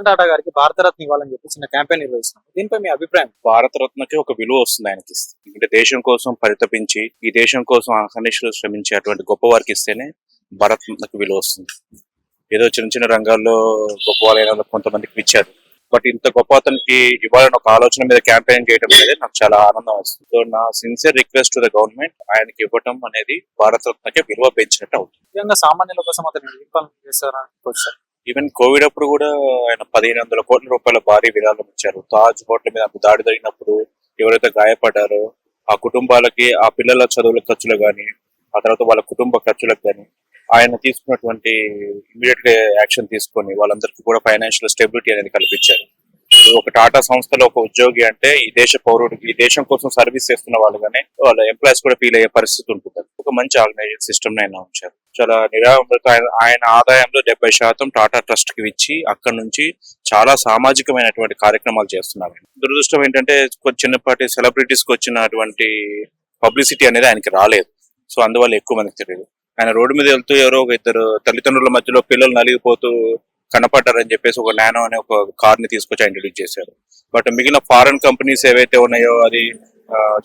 రతన్ టాటా గారికి భారతరత్న ఇవ్వాలని చెప్పి చిన్న క్యాంపెయిన్ నిర్వహిస్తున్నాం. దీనిపై మీ అభిప్రాయం? భారతరత్నకి ఒక విలువ వస్తుంది ఆయనకి ఇస్తే. అంటే దేశం కోసం పరితపించి ఈ దేశం కోసం అహర్నిశలు శ్రమించే అటువంటి గొప్ప వారికి ఇస్తేనే భారతరత్నకు విలువ వస్తుంది. ఏదో చిన్న చిన్న రంగాల్లో గొప్ప వాళ్ళైన కొంతమందికి ఇచ్చారు, బట్ ఇంత గొప్ప అతనికి ఇవ్వాలని ఒక ఆలోచన మీద క్యాంపెయిన్ చేయడం అనేది నాకు చాలా ఆనందం వస్తుంది. సో నా sincere request to the government, ఆయనకి ఇవ్వటం అనేది భారతరత్నకి విలువ పెంచినట్టు అవుతుంది. ముఖ్యంగా సామాన్యుల కోసం అతను ఏం పనులు చేస్తారని ఈవెన్ కోవిడ్ అప్పుడు కూడా ఆయన 1500 కోట్ల రూపాయల భారీ విరాళం ఇచ్చారు. తాజ్ హోటల్ మీద దాడి జరిగినప్పుడు ఎవరైతే గాయపడ్డారో ఆ కుటుంబాలకి, ఆ పిల్లల చదువుల ఖర్చులు కానీ, ఆ తర్వాత వాళ్ళ కుటుంబ ఖర్చులకు కానీ ఆయన తీసుకున్నటువంటి ఇమీడియట్ గా యాక్షన్ తీసుకొని వాళ్ళందరికీ కూడా ఫైనాన్షియల్ స్టెబిలిటీ అనేది కల్పించారు. ఒక టాటా సంస్థలో ఒక ఉద్యోగి అంటే ఈ దేశ పౌరుడికి, ఈ దేశం కోసం సర్వీస్ చేస్తున్న వాళ్ళుగానే వాళ్ళ ఎంప్లాయీస్ కూడా ఫీల్ అయ్యే పరిస్థితి ఉంటుంది. ఒక మంచి ఆర్గనైజేషన్ సిస్టమ్ ఆయన ఉంచారు. చాలా నిరాడంబరత. ఆయన ఆదాయంలో 70% టాటా ట్రస్ట్ కి ఇచ్చి అక్కడ నుంచి చాలా సామాజికమైనటువంటి కార్యక్రమాలు చేస్తున్నారు. దురదృష్టం ఏంటంటే చిన్నపాటి సెలబ్రిటీస్ కి వచ్చినటువంటి పబ్లిసిటీ అనేది ఆయనకి రాలేదు. సో అందువల్ల ఎక్కువ మందికి తెలియదు. ఆయన రోడ్డు మీద వెళ్తూ ఎవరో ఒక ఇద్దరు తల్లిదండ్రుల మధ్యలో పిల్లలు నలిగిపోతూ కనపడ్డారని చెప్పేసి ఒక నానో అనే ఒక కార్ ని తీసుకొచ్చి ఇంట్రడ్యూస్ చేశారు. బట్ మిగిలిన ఫారెన్ కంపెనీస్ ఏవైతే ఉన్నాయో అది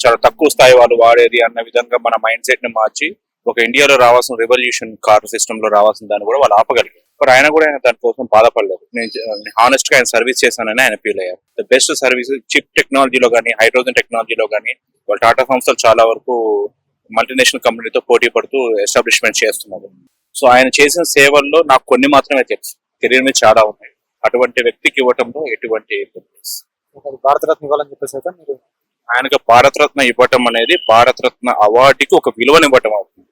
చాలా తక్కువ స్థాయి వాళ్ళు వాడేది అన్న విధంగా మన మైండ్ సెట్ ని మార్చి ఒక ఇండియాలో రావాల్సిన రెవల్యూషన్ కార్ సిస్టమ్ లో రావాల్సిన దాన్ని కూడా వాళ్ళు ఆపగలిగారు. బట్ ఆయన కూడా ఆయన దానికోసం బాధపడలేదు. నేను హానెస్ట్ గా ఆయన సర్వీస్ చేశానని ఆయన ఫీల్ అయ్యారు. ద బెస్ట్ సర్వీస్ చిప్ టెక్నాలజీలో కానీ, హైడ్రోజన్ టెక్నాలజీలో కానీ వాళ్ళ టాటా సంస్థలు చాలా వరకు మల్టీనేషనల్ కంపెనీతో పోటీ పడుతూ ఎస్టాబ్లిష్మెంట్ చేస్తున్నారు. సో ఆయన చేసిన సేవల్లో నాకు కొన్ని మాత్రమే తెలుసు, తెలియని చాలా ఉన్నాయి. అటువంటి వ్యక్తికి ఇవ్వటంలో ఎటువంటి భారతరత్న ఇవ్వాలని చెప్పేసి అయితే మీరు ఆయనకు భారతరత్న ఇవ్వటం అనేది భారతరత్న అవార్డుకి ఒక విలువనివ్వటం అవుతుంది.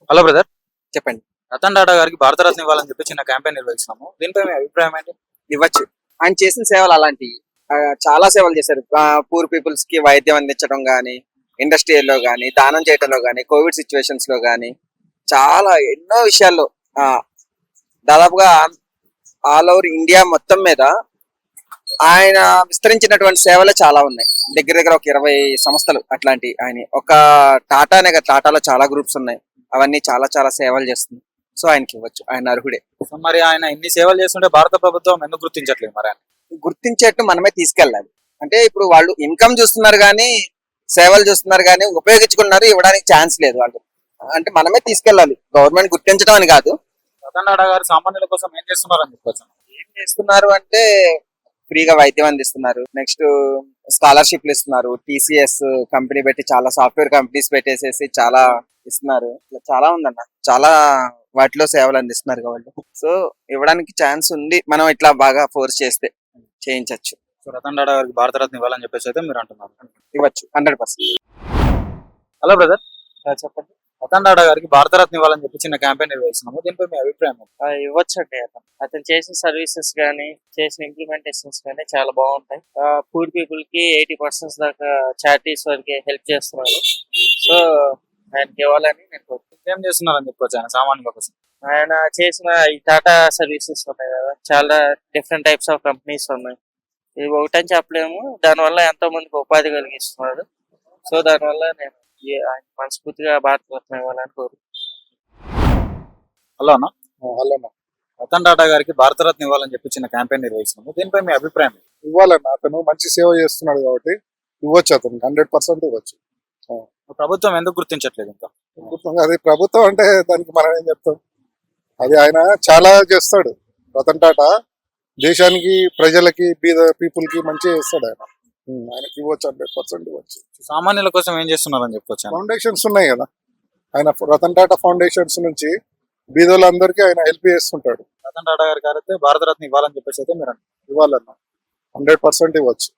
హలో బ్రదర్, చెప్పండి. రతన్ టాటా గారికి భారతరత్న ఇవ్వాలని చెప్పి చిన్న క్యాంపెయిన్ నిర్వహిస్తున్నాము. దీనిపై మీ అభిప్రాయం ఏంటి? ఇవ్వచ్చు. ఆయన చేసిన సేవలు అలాంటివి చాలా సేవలు చేశారు. పూర్ పీపుల్స్ కి వైద్యం అందించడం కానీ, ఇండస్ట్రియల్లో కానీ, దానం చేయడంలో కానీ, కోవిడ్ సిచ్యువేషన్స్ లో కానీ చాలా ఎన్నో విషయాల్లో దాదాపుగా ఆల్ ఓవర్ ఇండియా మొత్తం మీద ఆయన విస్తరించినటువంటి సేవలు చాలా ఉన్నాయి. దగ్గర దగ్గర ఒక 20 సంస్థలు అట్లాంటి ఆయన ఒక టాటానే కదా, టాటాలో చాలా గ్రూప్స్ ఉన్నాయి, అవన్నీ చాలా చాలా సేవలు చేస్తుంది. సో ఆయనకి ఇవ్వచ్చు, ఆయన అర్హుడే. మరి ఆయన ఇన్ని సేవలు చేస్తుంటే భారత ప్రభుత్వం ఎందుకు గుర్తించట్లేదు? మరి ఆయన గుర్తించేట్టు మనమే తీసుకెళ్ళాలి. అంటే ఇప్పుడు వాళ్ళు ఇన్కమ్ చూస్తున్నారు కానీ, సేవలు చూస్తున్నారు కానీ ఉపయోగించుకున్నారు, ఇవ్వడానికి ఛాన్స్ లేదు వాళ్ళు. అంటే మనమే తీసుకెళ్ళాలి, గవర్నమెంట్ గుర్తించడం అని కాదు. రతన్ టాటా గారు సామాన్యుల కోసం ఏం చేస్తున్నారు అని చెప్పొచ్చు. ఏం చేస్తున్నారు అంటే ఫ్రీగా వైద్యం అందిస్తున్నారు, నెక్స్ట్ స్కాలర్షిప్లు ఇస్తున్నారు, టీసీఎస్ కంపెనీ పెట్టి చాలా సాఫ్ట్వేర్ కంపెనీస్ పెట్టేసేసి చాలా ఇస్తున్నారు. ఇట్లా చాలా ఉందన్న, చాలా వాటిలో సేవలు అందిస్తున్నారు వాళ్ళు. సో ఇవ్వడానికి ఛాన్స్ ఉంది, మనం ఇట్లా బాగా ఫోర్స్ చేస్తే చేయించవచ్చు. సో రతన్ టాటా గారికి భారతరత్న ఇవ్వాలని చెప్పేసి అయితే మీరు అంటున్నారు. ఇవ్వచ్చు 100%. హలో బ్రదర్, చెప్పండి. రతన్ టాటా గారికి భారతరత్న ఇవ్వాలని చెప్పి చిన్న క్యాంపెయిన్ నిర్వహిస్తున్నాము. దీనిపై మీ అభిప్రాయం? ఇవ్వచ్చు అండి. అతను చేసిన సర్వీసెస్ కానీ, చేసిన ఇంప్లిమెంటేషన్స్ కానీ చాలా బాగుంటాయి. పూర్ పీపుల్ కి 80% దాకా చారిటీస్ వరకు హెల్ప్ చేస్తున్నారు. సో ఆయనకి ఇవ్వాలని నేను కోరుకుంటున్నాను. ఏం చేస్తున్నారని చెప్పొచ్చు ఆయన సామాన్యుల కోసం? ఆయన చేసిన ఈ టాటా సర్వీసెస్ ఉన్నాయి కదా, చాలా డిఫరెంట్ టైప్స్ ఆఫ్ కంపెనీస్ ఉన్నాయి. ఇది ఒకటని చెప్పలేము, దానివల్ల ఎంతో మందికి ఉపాధి కలిగిస్తున్నాడు. సో దానివల్ల నేను ఆయన మనస్ఫూర్తిగా భారతరత్న ఇవ్వాలని కోరుకుంటున్నాను. హలో అన్న. హలో అన్న. రతన్ టాటా గారికి భారతరత్న ఇవ్వాలని చెప్పి చిన్న క్యాంపెయిన్ నిర్వహిస్తున్నాము. దీనిపై మీ అభిప్రాయం? ఇవ్వాలన్న, అతను మంచి సేవ చేస్తున్నాడు కాబట్టి ఇవ్వచ్చు, అతనికి 100% ఇవ్వచ్చు. ప్రభుత్వం ఎందుకు గుర్తించట్లేదు ఇంకా? అది ప్రభుత్వం అంటే దానికి మనం ఏం చెప్తాం, అది ఆయన చాలా చేస్తాడు. రతన్ టాటా దేశానికి, ప్రజలకి, బీద పీపుల్ కి మంచి చేస్తాడు ఆయన. ఆయనకి ఇవ్వచ్చు, 100% ఇవ్వచ్చు. సామాన్యుల కోసం ఏం చేస్తున్నారని చెప్పొచ్చు? ఫౌండేషన్స్ ఉన్నాయి కదా, ఆయన రతన్ టాటా ఫౌండేషన్స్ నుంచి బీదోళ్ళందరికీ ఆయన హెల్ప్ చేస్తుంటాడు. రతన్ టాటా గారికి అయితే భారతరత్న ఇవ్వాలని చెప్పేసి అయితే మీరు ఇవ్వాలన్న 100% ఇవ్వచ్చు.